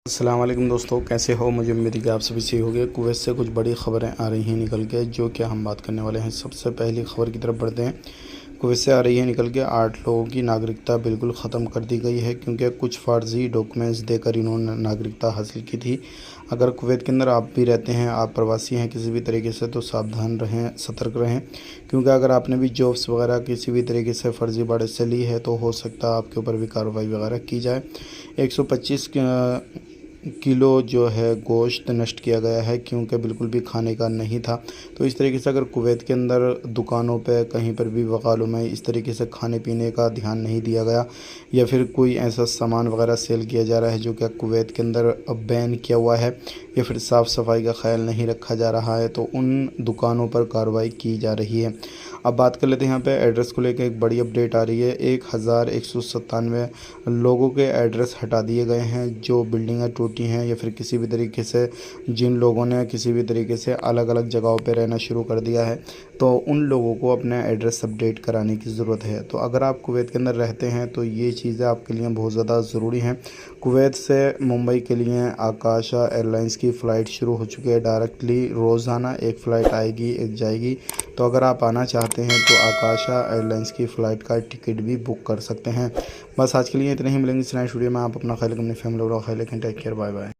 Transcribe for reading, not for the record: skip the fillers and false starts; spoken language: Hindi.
अस्सलाम वालेकुम दोस्तों, कैसे हो। मुझे उम्मीद है कि आप सभी सही हो गए। कुवैत से कुछ बड़ी ख़बरें आ रही हैं निकल के, जो कि हम बात करने वाले हैं। सबसे पहली खबर की तरफ बढ़ते हैं। कुवैत से आ रही है निकल के 8 लोगों की नागरिकता बिल्कुल ख़त्म कर दी गई है, क्योंकि कुछ फ़र्ज़ी डॉक्यूमेंट्स देकर इन्होंने नागरिकता हासिल की थी। अगर कुवैत के अंदर आप भी रहते हैं, आप प्रवासी हैं किसी भी तरीके से, तो सावधान रहें, सतर्क रहें, क्योंकि अगर आपने भी जॉब्स वगैरह किसी भी तरीके से फ़र्ज़ी बाड़े से ली है तो हो सकता है आपके ऊपर भी कार्रवाई वगैरह की जाए। 125 किलो जो है गोश्त नष्ट किया गया है, क्योंकि बिल्कुल भी खाने का नहीं था। तो इस तरीके से अगर कुवैत के अंदर दुकानों पे कहीं पर भी वकालों में इस तरीके से खाने पीने का ध्यान नहीं दिया गया, या फिर कोई ऐसा सामान वगैरह सेल किया जा रहा है जो कि कुवैत के अंदर अब बैन किया हुआ है, या फिर साफ़ सफाई का ख्याल नहीं रखा जा रहा है, तो उन दुकानों पर कार्रवाई की जा रही है। अब बात कर लेते हैं यहाँ पे एड्रेस को लेकर एक बड़ी अपडेट आ रही है। 1197 लोगों के एड्रेस हटा दिए गए हैं, जो बिल्डिंगें टूटी हैं या फिर किसी भी तरीके से जिन लोगों ने किसी भी तरीके से अलग अलग जगहों पे रहना शुरू कर दिया है, तो उन लोगों को अपना एड्रेस अपडेट कराने की ज़रूरत है। तो अगर आप कुवैत के अंदर रहते हैं तो ये चीज़ें आपके लिए बहुत ज़्यादा ज़रूरी हैं। कुवैत से मुंबई के लिए आकाशा एयरलाइंस की फ़्लाइट शुरू हो चुकी है। डायरेक्टली रोज़ाना एक फ़्लाइट आएगी, एक जाएगी। तो अगर आप आना चाहते हैं तो आकाशा एयरलाइंस की फ़्लाइट का टिकट भी बुक कर सकते हैं। बस आज के लिए इतना ही। मिलेंगे इस नए स्टूडियो में। आप अपना ख्याल रखें, अपनी फैमिली का ख्याल रखें। Take care, bye bye.